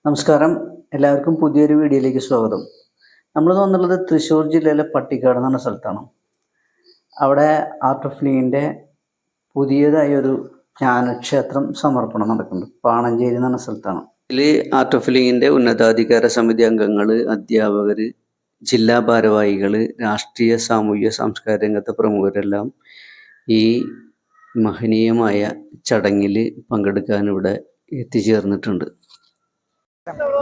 നമസ്കാരം, എല്ലാവർക്കും പുതിയൊരു വീഡിയോയിലേക്ക് സ്വാഗതം. നമ്മൾ വന്നുള്ളത് തൃശ്ശൂർ ജില്ലയിലെ പട്ടിക്കാട് എന്ന സ്ഥലത്താണ്. അവിടെ ആർട്ട് ഓഫ് ലിവിങ്ങിൻ്റെ പുതിയതായൊരു ജ്ഞാനക്ഷേത്രം സമർപ്പണം നടക്കുന്നുണ്ട്. പാണഞ്ചേരി എന്ന സ്ഥലത്താണ്. ഇതിൽ ആർട്ട് ഓഫ് ലിവിങ്ങിൻ്റെ ഉന്നതാധികാര സമിതി അംഗങ്ങൾ, അധ്യാപകർ, ജില്ലാ ഭാരവാഹികൾ, രാഷ്ട്രീയ സാമൂഹിക സാംസ്കാരിക രംഗത്തെ പ്രമുഖരെല്ലാം ഈ മഹനീയമായ ചടങ്ങിൽ പങ്കെടുക്കാൻ ഇവിടെ എത്തിച്ചേർന്നിട്ടുണ്ട്.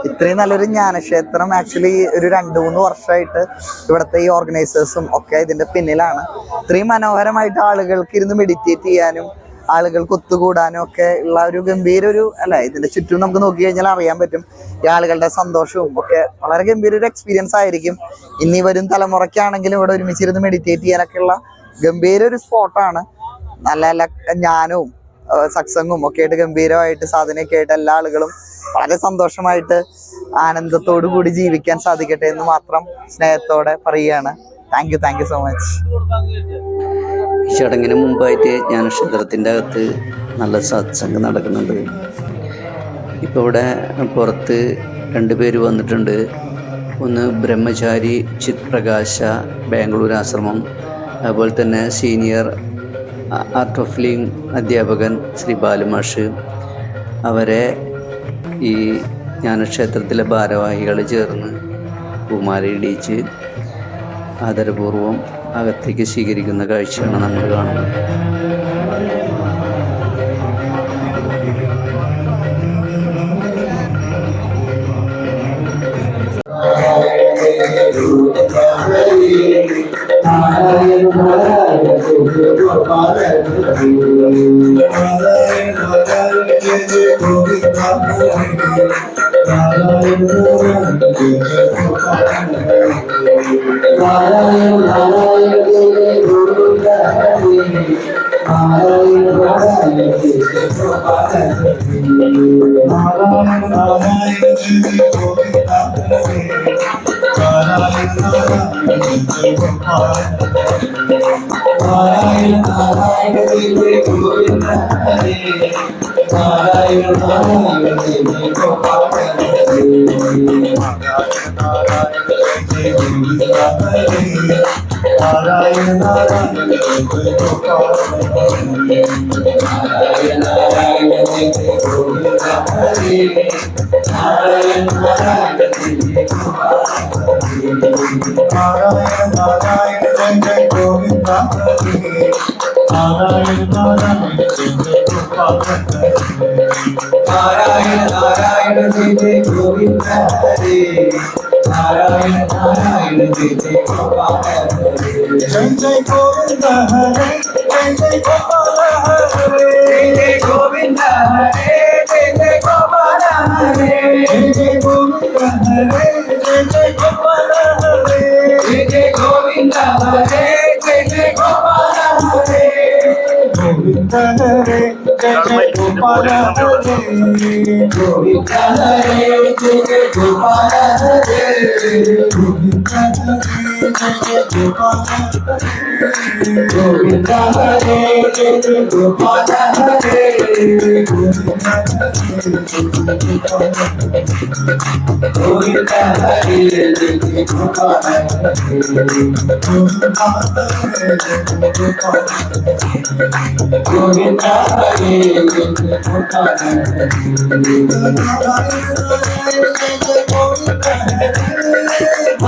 ഇത്രയും നല്ലൊരു ജ്ഞാനക്ഷേത്രം ആക്ച്വലി ഒരു 2-3 വർഷമായിട്ട് ഇവിടുത്തെ ഈ ഓർഗനൈസേഴ്സും ഒക്കെ ഇതിന്റെ പിന്നിലാണ്. ഇത്രയും മനോഹരമായിട്ട് ആളുകൾക്ക് ഇരുന്ന് മെഡിറ്റേറ്റ് ചെയ്യാനും ആളുകൾക്ക് ഒത്തുകൂടാനും ഒക്കെ ഉള്ള ഒരു ഗംഭീര ഇതിന്റെ ചുറ്റും നമുക്ക് നോക്കി കഴിഞ്ഞാൽ അറിയാൻ പറ്റും. ഈ ആളുകളുടെ സന്തോഷവും ഒക്കെ വളരെ ഗംഭീര ഒരു എക്സ്പീരിയൻസ് ആയിരിക്കും. ഇനി വരും തലമുറയ്ക്കാണെങ്കിലും ഇവിടെ ഒരുമിച്ചിരുന്ന് മെഡിറ്റേറ്റ് ചെയ്യാനൊക്കെ ഉള്ള ഗംഭീര ഒരു സ്പോട്ടാണ്. നല്ല നല്ല ജ്ഞാനവും സത്സംഗവും ഒക്കെ ആയിട്ട് ഗംഭീരമായിട്ട് സാധനയൊക്കെ ആയിട്ട് എല്ലാ ആളുകളും വളരെ സന്തോഷമായിട്ട് ആനന്ദത്തോടു കൂടി ജീവിക്കാൻ സാധിക്കട്ടെ എന്ന് മാത്രം സ്നേഹത്തോടെ പറയുകയാണ്. Thank you so much. ഈ ചടങ്ങിന് മുമ്പായിട്ട് ജ്ഞാനക്ഷേത്രത്തിൻ്റെ അകത്ത് നല്ല സത്സംഗം നടക്കുന്നുണ്ട്. ഇപ്പോൾ ഇവിടെ പുറത്ത് 2 പേര് വന്നിട്ടുണ്ട്. ഒന്ന് ബ്രഹ്മചാരി ചിത് പ്രകാശ, ബാംഗ്ലൂർ ആശ്രമം, അതുപോലെ തന്നെ സീനിയർ ആർട്ട് ഓഫ് ലിവിങ് അധ്യാപകൻ ശ്രീ ബാലുമാഷ്. അവരെ ഈ ജ്ഞാനക്ഷേത്രത്തിലെ ഭാരവാഹികൾ ചേർന്ന് പൂമാലയിടിച്ച് ആദരപൂർവം അകത്തേക്ക് സ്വീകരിക്കുന്ന കാഴ്ചയാണ് നമ്മൾ കാണുന്നത്.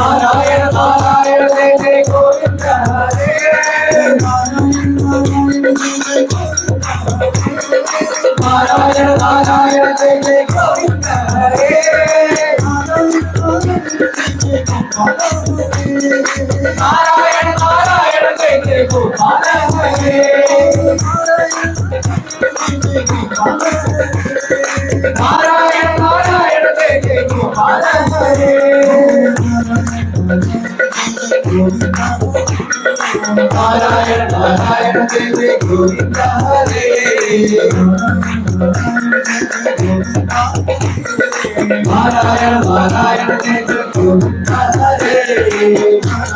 Narayana Narayana Narayana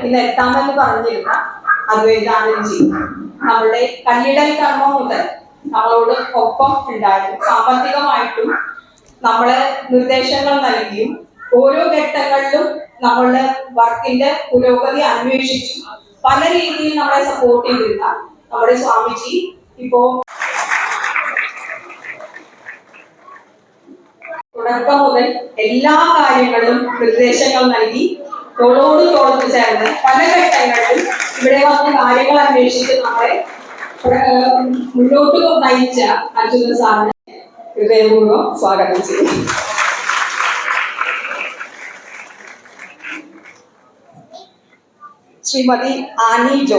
ഇന്ന് എത്താമെന്ന് പറഞ്ഞിരുന്ന അദ്വൈതാനന്ദജി നമ്മളുടെ കല്ലിടൽ കർമ്മം മുതൽ നമ്മളോട് ഒപ്പം ഉണ്ടായിരുന്നു. സാമ്പത്തികമായിട്ടും നമ്മള് നിർദ്ദേശങ്ങൾ നൽകിയും ഓരോ ഘട്ടങ്ങളിലും നമ്മളുടെ വർക്കിന്റെ പുരോഗതി അന്വേഷിച്ചും പല രീതിയിൽ നമ്മളെ സപ്പോർട്ട് ചെയ്തിരുന്ന നമ്മുടെ സ്വാമിജി ഇപ്പോ തുടക്കം മുതൽ എല്ലാ കാര്യങ്ങളിലും നിർദ്ദേശങ്ങൾ നൽകി തോളോട് തോളത്ത് ചേർന്ന് പല ഘട്ടങ്ങളിലും ഇവിടെ വന്ന കാര്യങ്ങൾ അന്വേഷിച്ച് നമ്മളെ മുന്നോട്ട് നയിച്ച അർജുന സാറിന് ഹൃദയപൂർവ്വം സ്വാഗതം ചെയ്യുന്നു. ശ്രീമതി ആനി ജോ.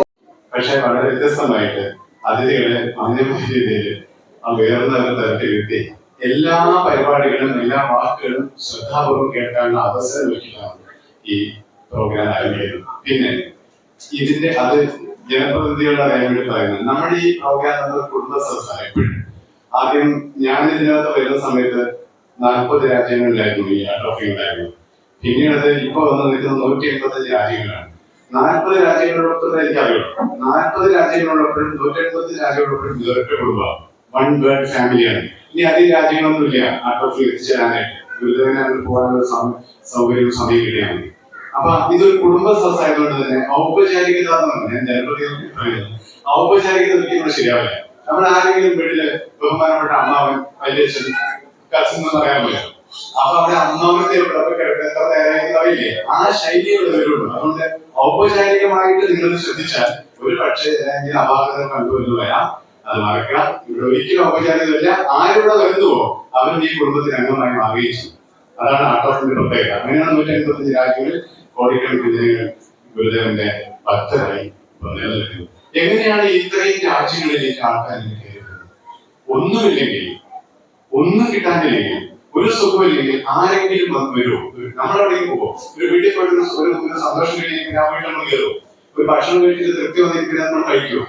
പക്ഷെ വളരെ വ്യത്യസ്തമായിട്ട് അതിഥികളെ മാന്യമായ രീതിയിൽ ഉയർന്ന തരത്തിൽ എത്തി എല്ലാ പരിപാടികളും എല്ലാ വാക്കുകളും ശ്രദ്ധാപൂർവ്വം കേൾക്കാനുള്ള അവസരം ലഭിക്കുന്നതാണ് ഈ പ്രോഗ്രാം ആരംഭിക്കുന്നത്. പിന്നെ ഇതിന്റെ അത് ജനപ്രതിനിധികളുടെ അറിയാൻ വേണ്ടി പറയുന്നത് നമ്മുടെ ഈ പ്രോഗ്രാം നമ്മുടെ കുടുംബ സംസ്ഥാനം എപ്പോഴും ആദ്യം ഞാൻ ഇതിനകത്ത് വരുന്ന സമയത്ത് 40 രാജ്യങ്ങളിലായിരുന്നു ഈ ട്രോഫി ഉണ്ടായിരുന്നത്. പിന്നീട് അത് ഇപ്പൊ വന്ന് നിൽക്കുന്ന 185 രാജ്യങ്ങളാണ്. 40 രാജ്യങ്ങളോടൊപ്പം എനിക്കറിയുള്ളൂ. 40 രാജ്യങ്ങളോടൊപ്പം 185 രാജ്യങ്ങളോടൊപ്പം ഇതൊരു കുടുംബം, വൺ വേൾഡ് ഫാമിലിയാണ്. ഇനി അധികം രാജ്യങ്ങളൊന്നുമില്ല ആ ട്രോഫി എത്തിച്ചേരാനായിട്ട്. ഗുരുദേവനെ പോകാനുള്ള സൗകര്യവും സമയം കിട്ടിയാൽ മതി. അപ്പൊ ഇതൊരു കുടുംബ സദസ്സായതുകൊണ്ട് തന്നെ ഔപചാരികത എന്ന് പറഞ്ഞാൽ ജനപ്രതിനിധി പറയുന്നത് ഔപചാരികത ഒരിക്കലും ശരിയാവില്ല. നമ്മൾ ആരെങ്കിലും വീട്ടില് ബഹുമാനപ്പെട്ട അമ്മാവൻ, വല്യച്ഛൻ, കസിൻ എന്ന് പറയാൻ പറ്റില്ല. അപ്പൊ അവിടെ അമ്മാവന്റെ എത്ര നേരം അറിയില്ലേ, ആ ശൈലികൾ വരുള്ളൂ. അതുകൊണ്ട് ഔപചാരികമായിട്ട് നിങ്ങൾ ശ്രദ്ധിച്ചാൽ ഒരു പക്ഷേ ഏതെങ്കിലും അപാകതകൾ കണ്ടുവരുന്നു വരാം. അത് മറക്കുക. ഇവിടെ ഒരിക്കലും ഔപചാരികതയില്ല. ആരുടെ വരുന്നുവോ അവൻ ഈ കുടുംബത്തിന് അംഗമായി മാറുകയും ചെയ്യും. അതാണ് ആട്ടോസിന്റെ പ്രത്യേകത. അങ്ങനെയാണ് 185 രാജ്യങ്ങളിൽ കോടിക്കണക്കിന് ഗുരുദേവന്റെ ഭക്തരായി നിലനിൽക്കുന്നത്. എങ്ങനെയാണ് ഇത്രയും രാജ്യങ്ങളിലേക്ക് ആൾക്കാരിലേക്ക് കയറുന്നത്? ഒന്നുമില്ലെങ്കിൽ, ഒന്നും കിട്ടാനില്ലെങ്കിൽ, ഒരു സുഖമില്ലെങ്കിൽ ആരെങ്കിലും വന്ന് വരുമോ? നമ്മളെവിടേക്ക് പോകുമോ? ഒരു വീട്ടിൽ പോയിട്ട് ഒരു സന്തോഷം കഴിക്കുന്ന ആ വീട്ടിൽ നമ്മൾ കയറുമോ? ഒരു ഭക്ഷണം കഴിച്ചിട്ട് തൃപ്തി വന്നിരിക്കുന്നത് നമ്മൾ കഴിക്കുമോ?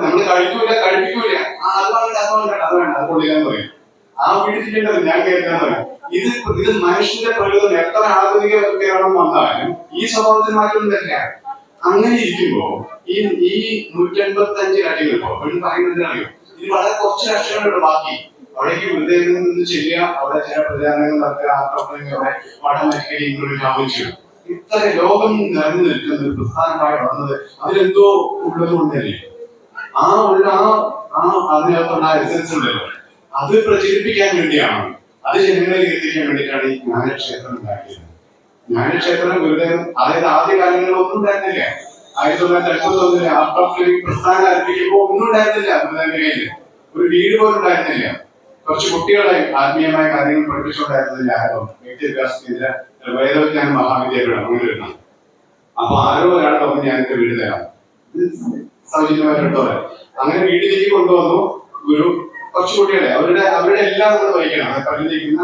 നമ്മൾ കഴിപ്പിക്കൂല. അത് വേണ്ട, അത് കൊള്ളില്ലാന്ന് പറയും. ആ വീട്ടിൽ ചെയ്യേണ്ടത് ഞാൻ കേൾക്കാന്ന് പറയും. ഇത് മനുഷ്യന്റെ പ്രകൃതം എത്ര ആധുനിക കേരളം വന്നാലും ഈ സ്വഭാവത്തിന് മാറ്റം തരില്ല. അങ്ങനെ ഇരിക്കുമ്പോ ഈ 185 രാജ്യങ്ങളിപ്പോ പറയുന്നത് അറിയോ, ഇത് വളരെ കുറച്ച് രാഷ്ട്രങ്ങളുണ്ട്. ബാക്കി അവിടേക്ക് ഗുരുദേവനിൽ നിന്ന് ചെല്ലുക, അവിടെ ചില പ്രചാരണങ്ങൾ നടത്തുക, അവിടെ വടമരിക്കൽ ഇങ്ങോട്ട് വ്യാപിച്ചു. ഇത്ര ലോകം നിറഞ്ഞു നിൽക്കുന്ന ഒരു പ്രധാനമായി വന്നത് അതിലെന്തോ ഉള്ളത് കൊണ്ടല്ലേ. അതിനകത്തുള്ള എസൻസ് ഉണ്ടല്ലോ, അത് പ്രചരിപ്പിക്കാൻ വേണ്ടിയാണ്, അത് ജനങ്ങളിൽ എത്തിക്കാൻ വേണ്ടിയിട്ടാണ് ഈ ജ്ഞാനക്ഷേത്രം ഉണ്ടാക്കിയത്. ജ്ഞാനക്ഷേത്രം ഗുരുദേവൻ, അതായത് ആദ്യ കാലങ്ങളിൽ ഒന്നും ഉണ്ടായിരുന്നില്ല. 1971 ആർട്ട് ഓഫ് ലിവിംഗ് പ്രസ്ഥാനം ആരംഭിക്കുമ്പോൾ ഒന്നും ഉണ്ടായിരുന്നില്ല. ഗുരുദേവന്റെ കയ്യിൽ ഒരു വീട് പോലും ഉണ്ടായിരുന്നില്ല. കുറച്ച് കുട്ടികളെ ആത്മീയമായ കാര്യങ്ങൾ പഠിപ്പിച്ചുകൊണ്ടായിരുന്നില്ല. ആരോ വ്യക്തിവികാസത്തിന്റെ വേദവിജ്ഞാന മഹാവിദ്യാലയം അങ്ങനെ വരുന്നത്. അപ്പൊ ആരോ ഒരാൾ പറഞ്ഞു ഞാൻ എന്റെ വീട് തരാം, സൗജന്യമായിട്ട് എടുത്തോളെ. അങ്ങനെ വീട്ടിലേക്ക് കൊണ്ടുവന്നു ഗുരു. കുറച്ച് കുട്ടികളെ അവരുടെ എല്ലാം നമ്മൾ വഹിക്കണം. കല്ലിരിക്കുന്ന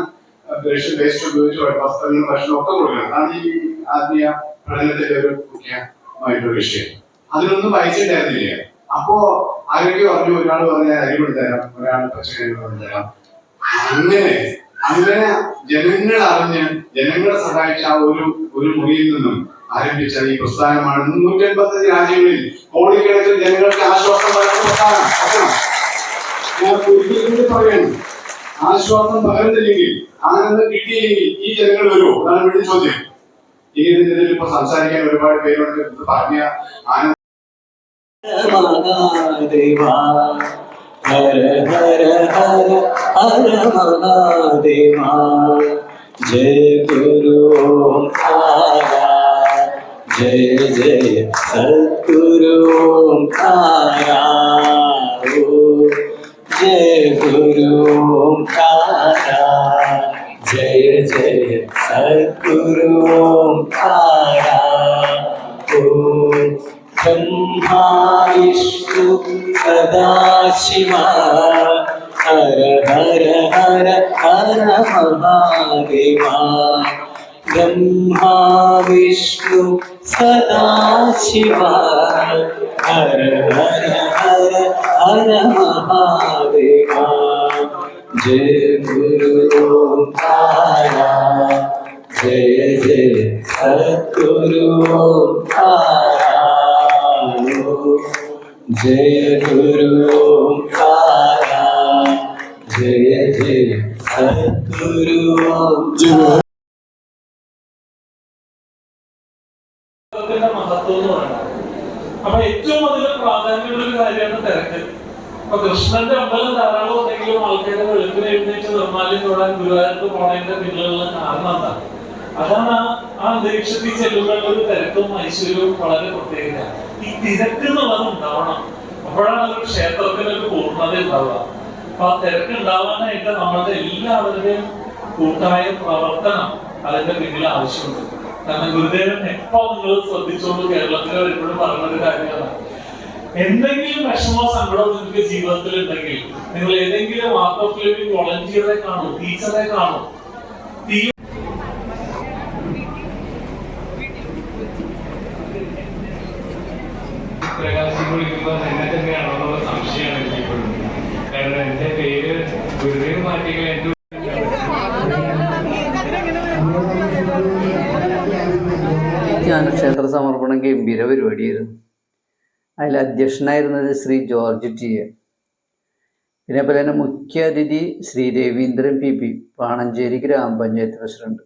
വേസ്റ്റ് ഉപയോഗിച്ച് വസ്ത്രങ്ങളും ഭക്ഷണവും ഒക്കെ കൊടുക്കണം. അതാണ് ഈ ആത്മീയ പഠനത്തിന്റെ ഒരു മുഖ്യമായിട്ടൊരു വിഷയം. അതിനൊന്നും പൈസ ഉണ്ടായിരുന്നില്ല. അപ്പോ ആരോഗ്യം പറഞ്ഞു, ഒരാൾ പറഞ്ഞ അരി കൊണ്ടുതരാം, ഒരാൾ പച്ചക്കറി കൊണ്ടുതരാം. അങ്ങനെ അങ്ങനെ ജനങ്ങൾ അറിഞ്ഞ് ജനങ്ങളെ സഹായിച്ച ആ ഒരു മുറിയിൽ നിന്നും ആരംഭിച്ച ഈ പ്രസ്ഥാനമാണ് 185 രാജ്യങ്ങളിൽ കോടിക്കണക്കിന് ജനങ്ങൾക്ക് ആശ്വാസം പകർന്ന പ്രസ്ഥാനം. ഞാൻ ഒരിക്കലും പറയണം, ആശ്വാസം പകർന്നില്ലെങ്കിൽ, ആനന്ദം കിട്ടിയില്ലെങ്കിൽ ഈ ജനങ്ങൾ വരുമോ? അതാണ് വീണ്ടും ചോദ്യം. ഈ ഇതിൽ ഇപ്പൊ സംസാരിക്കാൻ ഒരുപാട് പേരുണ്ട്. പറഞ്ഞ ആനന്ദ മഹാദേവാ ഹര ഹര ഹര ഹര മഹാദേവാ ജയ ഗുരു ഓംകാരാ ജയ ജയ സദ്ഗുരു ഓംകാരാ ജയ ഗുരു ഓംകാരാ ജയ ജയ സദ്ഗുരു ഓംകാരാ ब्रह्मा विष्णु सदाशिव हर हर हर हर महादेवा ब्रह्मा विष्णु सदाशिव हर हर हर हर महादेवा जय गुरु ओंकारा जय जय सद्गुरु ओंकारा जय गुरु ओंकारा जय जय सद्गुरु ओंकारा. മഹത്വം എന്ന് പറയുന്നത് അപ്പൊ ഏറ്റവും അധികം പ്രാധാന്യമുള്ള ഒരു കാര്യമാണ് തിരക്ക്. അപ്പൊ കൃഷ്ണന്റെ അമ്പലം ധാരാളം ഉണ്ടെങ്കിലും ആൾക്കാരെ വെളുപ്പിന് എഴുന്നേറ്റ് നിർമ്മാല്യം തൊടാൻ ഗുരുവായൂർക്ക് പോണതിന്റെ പിന്നിലുള്ള കാരണം എന്താണ്? അതാണ് ആ അന്തരീക്ഷത്തിൽ ചെല്ലുമ്പോൾ ഒരു തിരക്കും ഐശ്വര്യവും വളരെ പ്രത്യേകത. ഈ തിരക്ക് എന്നുള്ളത് ഉണ്ടാവണം, അപ്പോഴാണ് ഒരു ക്ഷേത്രത്തിന് ഒരു പൂർണ്ണത ഉണ്ടാവുക. അപ്പൊ ആ തിരക്ക് ഉണ്ടാവാനായിട്ട് നമ്മളുടെ എല്ലാവരുടെയും കൂട്ടായ പ്രവർത്തനം അതിന്റെ പിന്നിൽ ആവശ്യമുണ്ട്. കാരണം ഗുരുദേവൻ എപ്പോ നിങ്ങൾ ശ്രദ്ധിച്ചുകൊണ്ട് കേരളത്തിൽ എപ്പോഴും പറഞ്ഞൊരു കാര്യമാണ്, എന്തെങ്കിലും വിഷമോ സങ്കടമോ നിങ്ങൾക്ക് ജീവിതത്തിൽ ഉണ്ടെങ്കിൽ നിങ്ങൾ ഏതെങ്കിലും ആർട്ട് ഓഫ് ലിവിംഗ് വോളണ്ടിയറെ കാണും, ടീച്ചറെ കാണും. പ്രകാശിക്കൊള്ളിക്കുമ്പോൾ എന്നെ തന്നെയാണോ എന്നുള്ള സംശയമാണ് എനിക്കിപ്പോഴും. കാരണം എന്റെ പേര് ഗുരുദേവ് മാറ്റിയെങ്കിൽ എന്റെ ജ്ഞാനക്ഷേത്ര സമർപ്പണം ഗംഭീര പരിപാടിയായിരുന്നു. അതിൽ അധ്യക്ഷനായിരുന്നത് ശ്രീ ജോർജ് ടി എ. ഇതിനെപ്പോലെ തന്നെ മുഖ്യ അതിഥി ശ്രീ രവീന്ദ്രൻ പി പി, പാണഞ്ചേരി ഗ്രാമപഞ്ചായത്ത് പ്രസിഡന്റ്.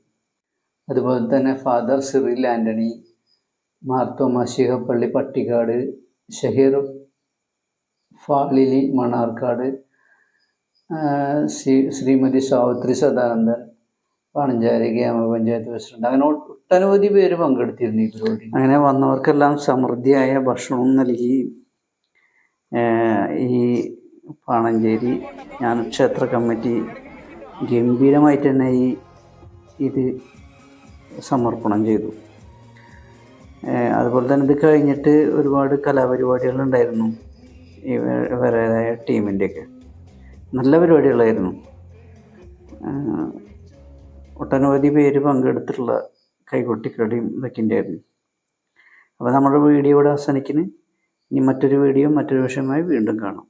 അതുപോലെ തന്നെ ഫാദർ സിറിൽ ആൻ്റണി, മാർത്തോമാ ശിഹപ്പള്ളി പട്ടിക്കാട്, ഷഹീർ ഫാളിലി മണാർക്കാട്, ശ്രീമതി സാവിത്രി സദാനന്ദൻ, പാണഞ്ചേരി ഗ്രാമപഞ്ചായത്ത് പ്രസിഡന്റ്. അങ്ങനെ ഒട്ടനവധി പേര് പങ്കെടുത്തിരുന്നു ഈ പരിപാടി. അങ്ങനെ വന്നവർക്കെല്ലാം സമൃദ്ധിയായ ഭക്ഷണം നൽകി ഈ പാണഞ്ചേരി ജ്ഞാനക്ഷേത്ര കമ്മിറ്റി ഗംഭീരമായിട്ട് തന്നെ ഇത് സമർപ്പണം ചെയ്തു. അതുപോലെ തന്നെ ഇത് കഴിഞ്ഞിട്ട് ഒരുപാട് കലാപരിപാടികളുണ്ടായിരുന്നു ഇവരുടേതായ ടീമിൻ്റെയൊക്കെ. നല്ല പരിപാടികളായിരുന്നു. ഒട്ടനവധി പേര് പങ്കെടുത്തിട്ടുള്ള കൈകൊട്ടിക്കളിയും ഇതൊക്കെ ഉണ്ടായിരുന്നു. അപ്പോൾ നമ്മുടെ വീഡിയോ ഇവിടെ അവസാനിക്കുന്നു. ഇനി മറ്റൊരു വീഡിയോ മറ്റൊരു വിഷയമായി വീണ്ടും കാണാം.